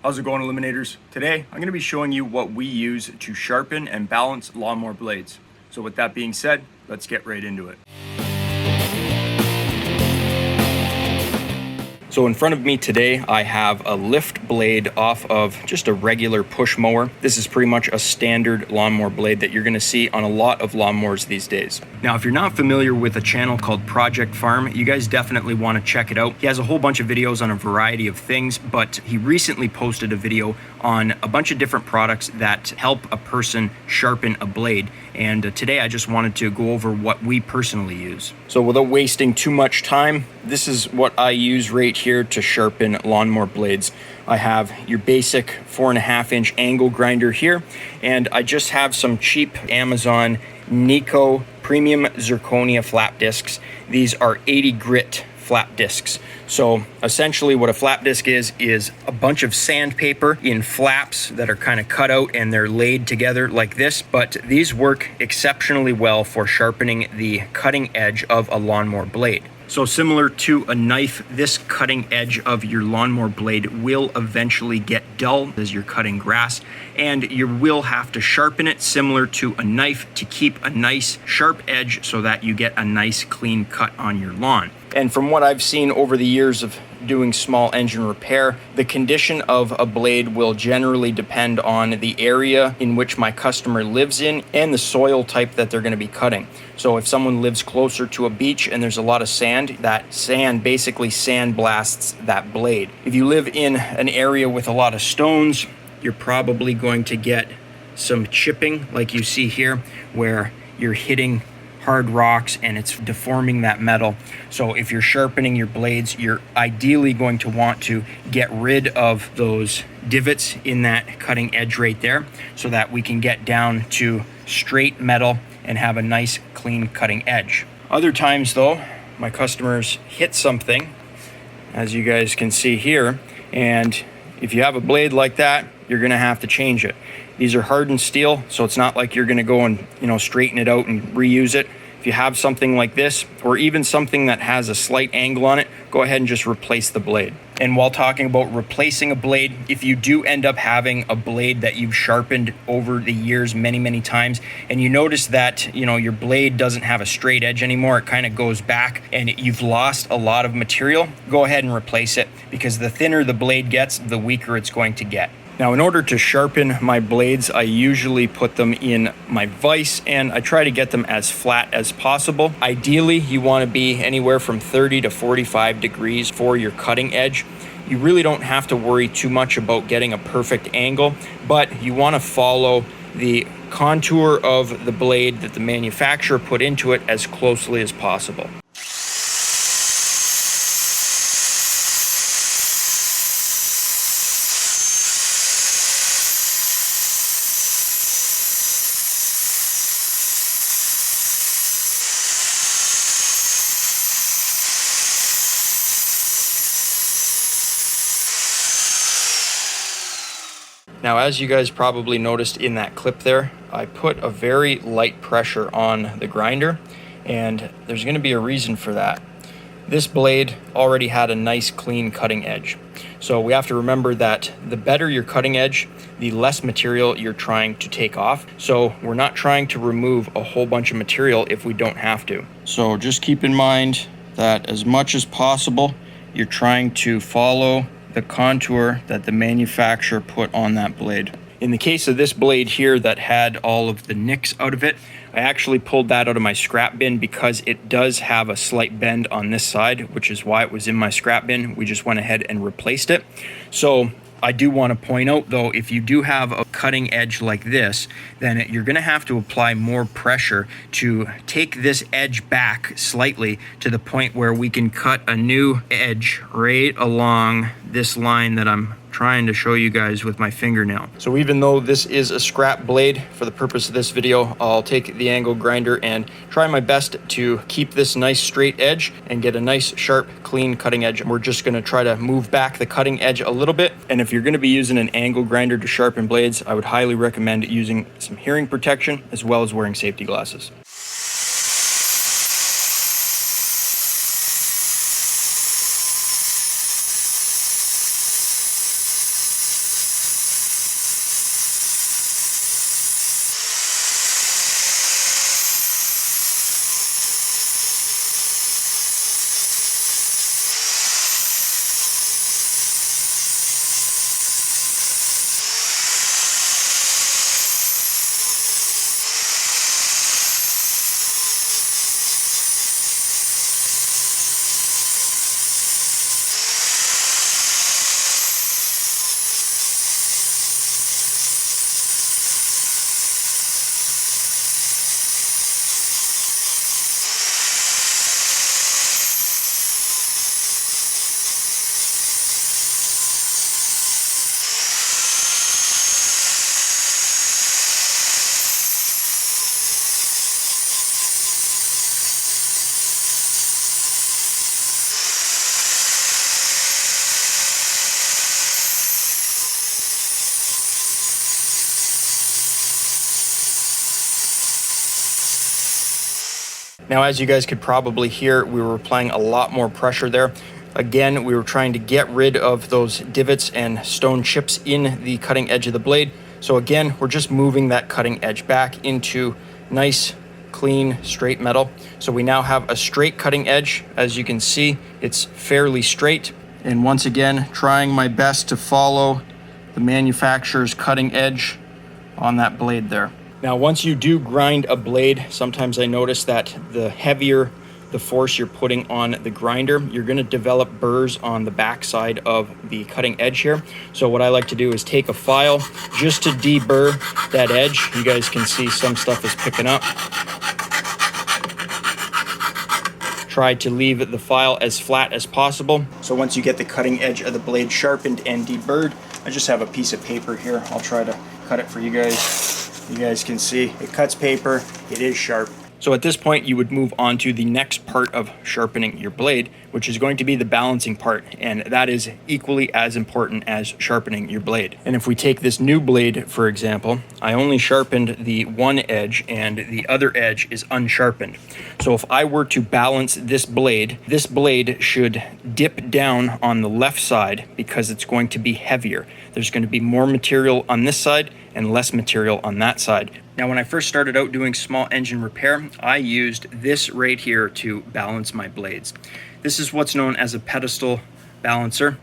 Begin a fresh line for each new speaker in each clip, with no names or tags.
How's it going, Eliminators? Today, I'm going to be showing you what we use to sharpen and balance lawnmower blades. So with that being said, let's get right into it. So in front of me today, I have a lift blade off of just a regular push mower. This is pretty much a standard lawnmower blade that you're gonna see on a lot of lawnmowers these days. Now, if you're not familiar with a channel called Project Farm, you guys definitely wanna check it out. He has a whole bunch of videos on a variety of things, but he recently posted a video on a bunch of different products that help a person sharpen a blade. And today I just wanted to go over what we personally use. So without wasting too much time, this is what I use right here to sharpen lawnmower blades. I have your basic 4.5-inch angle grinder here, and I just have some cheap Amazon Nico premium zirconia flap discs. These are 80 grit flap discs. So essentially what a flap disc is a bunch of sandpaper in flaps that are kind of cut out and they're laid together like this, but these work exceptionally well for sharpening the cutting edge of a lawnmower blade. So similar to a knife, this cutting edge of your lawnmower blade will eventually get dull as you're cutting grass, and you will have to sharpen it similar to a knife to keep a nice sharp edge so that you get a nice clean cut on your lawn. And from what I've seen over the years of doing small engine repair, the condition of a blade will generally depend on the area in which my customer lives in and the soil type that they're going to be cutting. So if someone lives closer to a beach and there's a lot of sand, that sand basically sandblasts that blade. If you live in an area with a lot of stones, you're probably going to get some chipping like you see here, where you're hitting hard rocks and it's deforming that metal. So if you're sharpening your blades, you're ideally going to want to get rid of those divots in that cutting edge right there so that we can get down to straight metal and have a nice clean cutting edge. Other times though, my customers hit something, as you guys can see here, and if you have a blade like that, you're gonna have to change it. These are hardened steel, so it's not like you're gonna go and straighten it out and reuse it. If you have something like this, or even something that has a slight angle on it, go ahead and just replace the blade. And while talking about replacing a blade, if you do end up having a blade that you've sharpened over the years many times, and you notice that your blade doesn't have a straight edge anymore, it kind of goes back and you've lost a lot of material, go ahead and replace it, because the thinner the blade gets, the weaker it's going to get. Now, in order to sharpen my blades, I usually put them in my vise and I try to get them as flat as possible. Ideally, you want to be anywhere from 30 to 45 degrees for your cutting edge. You really don't have to worry too much about getting a perfect angle, but you want to follow the contour of the blade that the manufacturer put into it as closely as possible. Now, as you guys probably noticed in that clip there, I put a very light pressure on the grinder, and there's going to be a reason for that. This blade already had a nice clean cutting edge. So we have to remember that the better your cutting edge, the less material you're trying to take off. So we're not trying to remove a whole bunch of material if we don't have to. So just keep in mind that as much as possible, you're trying to follow the contour that the manufacturer put on that blade. In the case of this blade here that had all of the nicks out of it, I actually pulled that out of my scrap bin because it does have a slight bend on this side, which is why it was in my scrap bin. We just went ahead and replaced it. So I do want to point out though, if you do have a cutting edge like this, then you're going to have to apply more pressure to take this edge back slightly to the point where we can cut a new edge right along this line that I'm trying to show you guys with my fingernail. So even though this is a scrap blade, for the purpose of this video, I'll take the angle grinder and try my best to keep this nice straight edge and get a nice sharp clean cutting edge. We're just going to try to move back the cutting edge a little bit, and if you're going to be using an angle grinder to sharpen blades, I would highly recommend using some hearing protection as well as wearing safety glasses. Now, as you guys could probably hear, we were applying a lot more pressure there. Again, we were trying to get rid of those divots and stone chips in the cutting edge of the blade. So again, we're just moving that cutting edge back into nice, clean, straight metal. So we now have a straight cutting edge. As you can see, it's fairly straight. And once again, trying my best to follow the manufacturer's cutting edge on that blade there. Now, once you do grind a blade, sometimes I notice that the heavier the force you're putting on the grinder, you're going to develop burrs on the back side of the cutting edge here. So what I like to do is take a file just to deburr that edge. You guys can see some stuff is picking up. Try to leave the file as flat as possible. So once you get the cutting edge of the blade sharpened and deburred, I just have a piece of paper here. I'll try to cut it for you guys. You guys can see it cuts paper, it is sharp. So at this point, you would move on to the next part of sharpening your blade, which is going to be the balancing part, and that is equally as important as sharpening your blade. And if we take this new blade, for example, I only sharpened the one edge and the other edge is unsharpened. So if I were to balance this blade should dip down on the left side because it's going to be heavier. There's going to be more material on this side and less material on that side. Now, when I first started out doing small engine repair, I used this right here to balance my blades. This is what's known as a pedestal balancer.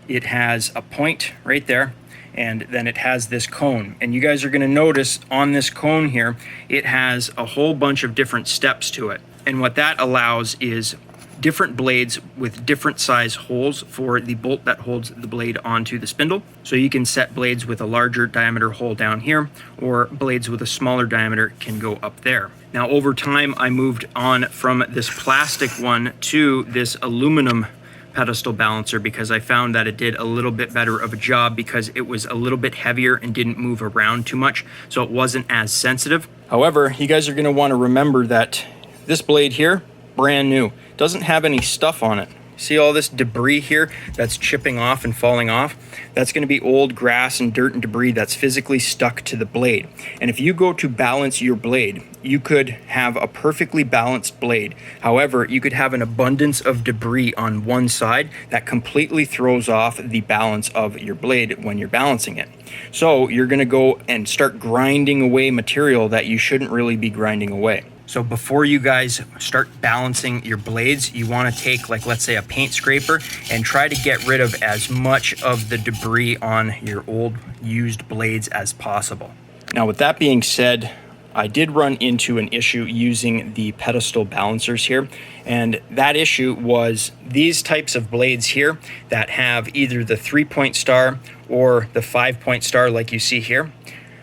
It has a point right there, and then it has this cone. And you guys are gonna notice on this cone here, it has a whole bunch of different steps to it. And what that allows is different blades with different size holes for the bolt that holds the blade onto the spindle. So you can set blades with a larger diameter hole down here, or blades with a smaller diameter can go up there. Now, over time, I moved on from this plastic one to this aluminum pedestal balancer because I found that it did a little bit better of a job because it was a little bit heavier and didn't move around too much, so it wasn't as sensitive. However, you guys are going to want to remember that this blade here, brand new, doesn't have any stuff on it. See all this debris here that's chipping off and falling off? That's going to be old grass and dirt and debris that's physically stuck to the blade. And if you go to balance your blade, you could have a perfectly balanced blade. However, you could have an abundance of debris on one side that completely throws off the balance of your blade when you're balancing it. So you're going to go and start grinding away material that you shouldn't really be grinding away. So before you guys start balancing your blades, you want to take, like, let's say a paint scraper and try to get rid of as much of the debris on your old used blades as possible. Now, with that being said, I did run into an issue using the pedestal balancers here, and that issue was these types of blades here that have either the 3-point star or the 5-point star like you see here.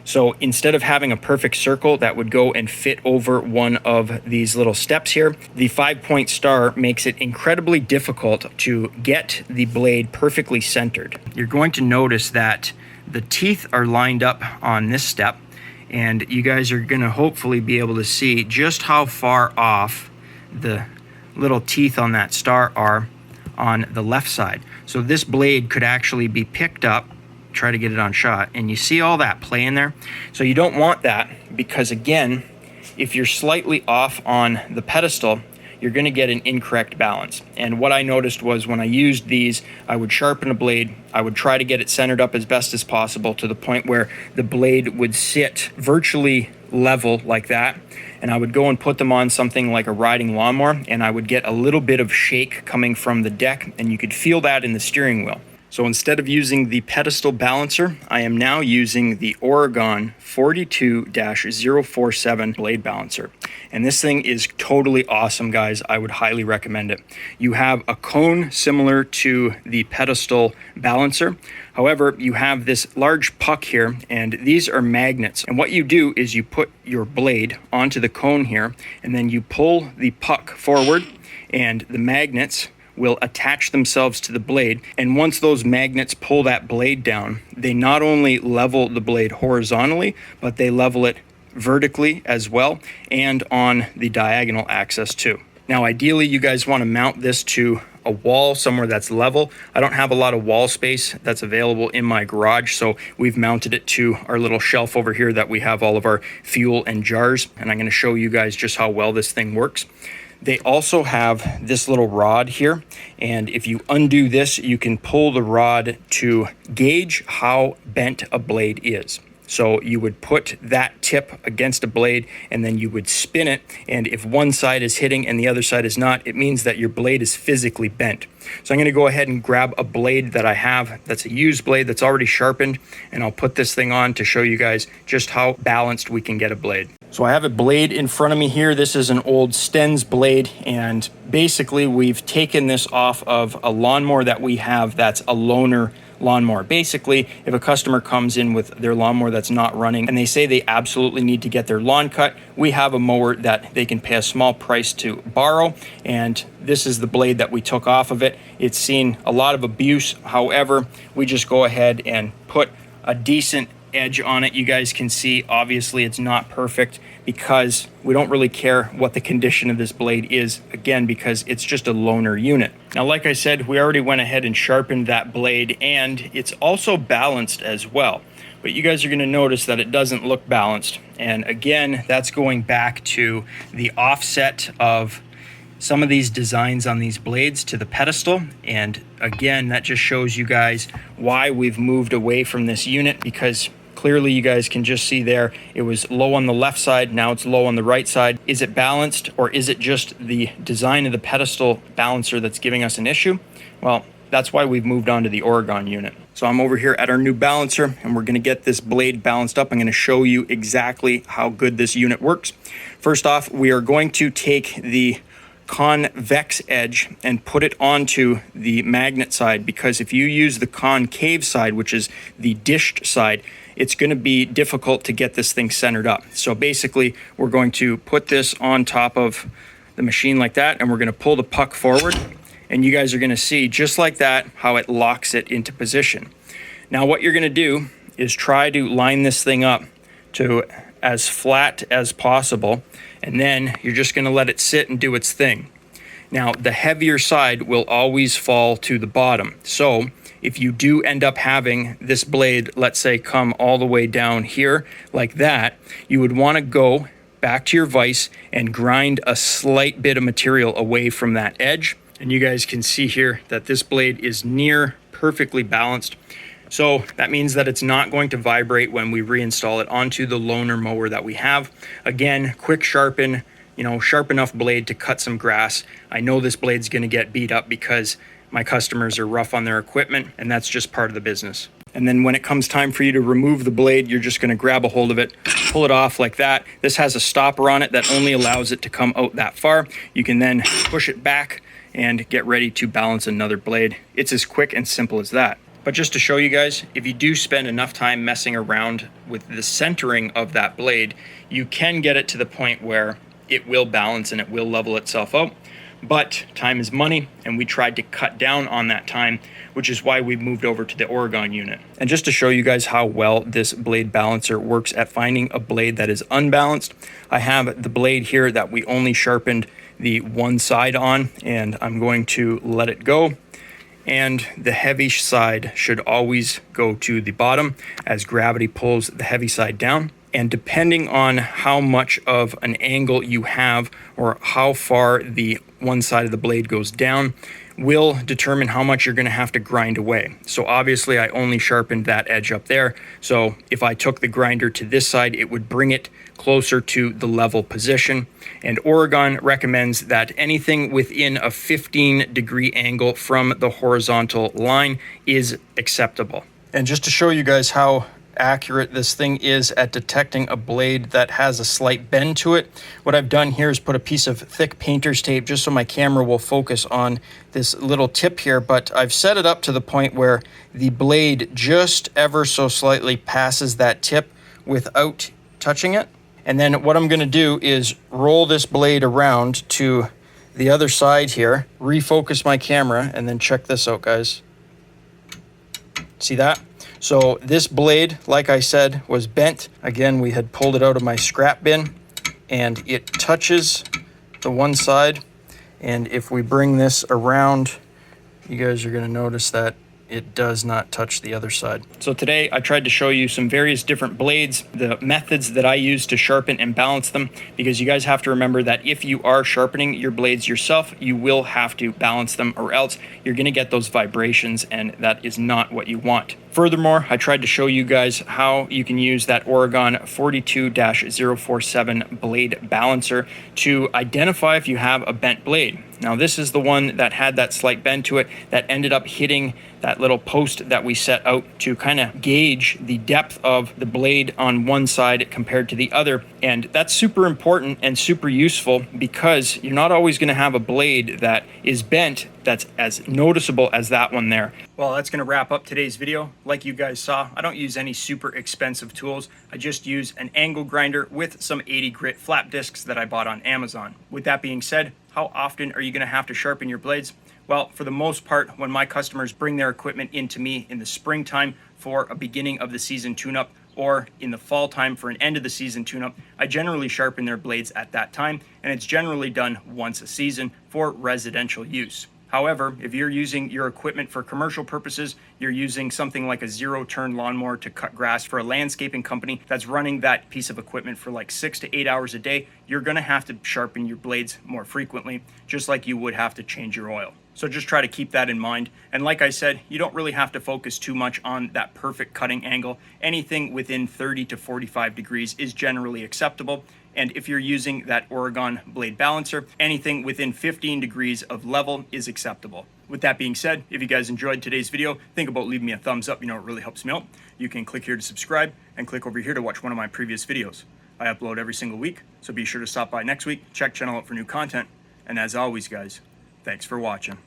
So instead of having a perfect circle that would go and fit over one of these little steps here, the 5-point star makes it incredibly difficult to get the blade perfectly centered. You're going to notice that the teeth are lined up on this step, and you guys are going to hopefully be able to see just how far off the little teeth on that star are on the left side. So this blade could actually be picked up, try to get it on shot, and you see all that play in there. So you don't want that, because again, if you're slightly off on the pedestal, you're going to get an incorrect balance. And what I noticed was when I used these, I would sharpen a blade, I would try to get it centered up as best as possible to the point where the blade would sit virtually level like that, and I would go and put them on something like a riding lawnmower, and I would get a little bit of shake coming from the deck, and you could feel that in the steering wheel. So instead of using the pedestal balancer, I am now using the Oregon 42-047 blade balancer. And this thing is totally awesome, guys. I would highly recommend it. You have a cone similar to the pedestal balancer. However, you have this large puck here, and these are magnets. And what you do is you put your blade onto the cone here, and then you pull the puck forward, and the magnets will attach themselves to the blade. And once those magnets pull that blade down, they not only level the blade horizontally, but they level it vertically as well, and on the diagonal axis too. Now, ideally, you guys want to mount this to a wall somewhere that's level. I don't have a lot of wall space that's available in my garage, so we've mounted it to our little shelf over here that we have all of our fuel and jars, and I'm going to show you guys just how well this thing works. They also have this little rod here, and if you undo this, you can pull the rod to gauge how bent a blade is. So you would put that tip against a blade and then you would spin it, and if one side is hitting and the other side is not, it means that your blade is physically bent. So I'm going to go ahead and grab a blade that I have that's a used blade that's already sharpened, and I'll put this thing on to show you guys just how balanced we can get a blade. So I have a blade in front of me here. This is an old Sten's blade, and basically we've taken this off of a lawnmower that we have that's a loaner lawnmower. Basically, if a customer comes in with their lawnmower that's not running and they say they absolutely need to get their lawn cut, we have a mower that they can pay a small price to borrow, and this is the blade that we took off of it. It's seen a lot of abuse. However, we just go ahead and put a decent edge on it. You guys can see, obviously it's not perfect because we don't really care what the condition of this blade is, again, because it's just a loaner unit. Now, like I said, we already went ahead and sharpened that blade, and it's also balanced as well. But you guys are going to notice that it doesn't look balanced. And again, that's going back to the offset of some of these designs on these blades to the pedestal. And again, that just shows you guys why we've moved away from this unit, because clearly you guys can just see there, it was low on the left side, now it's low on the right side. Is it balanced, or is it just the design of the pedestal balancer that's giving us an issue? Well, that's why we've moved on to the Oregon unit. So I'm over here at our new balancer, and we're going to get this blade balanced up. I'm going to show you exactly how good this unit works. First off, we are going to take the convex edge and put it onto the magnet side, because if you use the concave side, which is the dished side, it's going to be difficult to get this thing centered up. So basically, we're going to put this on top of the machine like that, and we're going to pull the puck forward, and you guys are going to see just like that how it locks it into position. Now what you're going to do is try to line this thing up to as flat as possible, and then you're just going to let it sit and do its thing. Now the heavier side will always fall to the bottom. So if you do end up having this blade, let's say, come all the way down here like that, you would want to go back to your vise and grind a slight bit of material away from that edge. And you guys can see here that this blade is near perfectly balanced. So that means that it's not going to vibrate when we reinstall it onto the loaner mower that we have. Again, quick sharpen, sharp enough blade to cut some grass. I know this blade's going to get beat up because my customers are rough on their equipment, and that's just part of the business. And then when it comes time for you to remove the blade, you're just going to grab a hold of it, pull it off like that. This has a stopper on it that only allows it to come out that far. You can then push it back and get ready to balance another blade. It's as quick and simple as that. But just to show you guys, if you do spend enough time messing around with the centering of that blade, you can get it to the point where it will balance and it will level itself out. But time is money, and we tried to cut down on that time, which is why we moved over to the Oregon unit. And just to show you guys how well this blade balancer works at finding a blade that is unbalanced, I have the blade here that we only sharpened the one side on, and I'm going to let it go. And the heavy side should always go to the bottom as gravity pulls the heavy side down. And depending on how much of an angle you have or how far the one side of the blade goes down will determine how much you're going to have to grind away. So obviously I only sharpened that edge up there. So if I took the grinder to this side, it would bring it closer to the level position. And Oregon recommends that anything within a 15-degree angle from the horizontal line is acceptable. And just to show you guys how accurate this thing is at detecting a blade that has a slight bend to it, what I've done here is put a piece of thick painter's tape just so my camera will focus on this little tip here, but I've set it up to the point where the blade just ever so slightly passes that tip without touching it. And then what I'm going to do is roll this blade around to the other side here, refocus my camera, and then check this out, guys. See that? So this blade, like I said, was bent. Again, we had pulled it out of my scrap bin, and it touches the one side. And if we bring this around you guys are going to notice that it does not touch the other side. So today I tried to show you some various different blades, the methods that I use to sharpen and balance them, because you guys have to remember that if you are sharpening your blades yourself, you will have to balance them, or else you're going to get those vibrations, and that is not what you want. Furthermore, I tried to show you guys how you can use that Oregon 42-047 blade balancer to identify if you have a bent blade. Now this is the one that had that slight bend to it that ended up hitting that little post that we set out to kind of gauge the depth of the blade on one side compared to the other. And that's super important and super useful, because you're not always going to have a blade that is bent that's as noticeable as that one there. Well, that's going to wrap up today's video. Like you guys saw, I don't use any super expensive tools. I just use an angle grinder with some 80 grit flap discs that I bought on Amazon. With that being said, how often are you going to have to sharpen your blades? Well, for the most part, when my customers bring their equipment into me in the springtime for a beginning of the season tune-up, or in the fall time for an end of the season tune-up, I generally sharpen their blades at that time, and it's generally done once a season for residential use. However, if you're using your equipment for commercial purposes, you're using something like a zero-turn lawnmower to cut grass for a landscaping company that's running that piece of equipment for like 6 to 8 hours a day, you're going to have to sharpen your blades more frequently, just like you would have to change your oil. So just try to keep that in mind. And like I said, you don't really have to focus too much on that perfect cutting angle. Anything within 30 to 45 degrees is generally acceptable. And if you're using that Oregon blade balancer, anything within 15 degrees of level is acceptable. With that being said, if you guys enjoyed today's video, think about leaving me a thumbs up. You know, it really helps me out. You can click here to subscribe and click over here to watch one of my previous videos. I upload every single week, so be sure to stop by next week, check channel out for new content. And as always, guys, thanks for watching.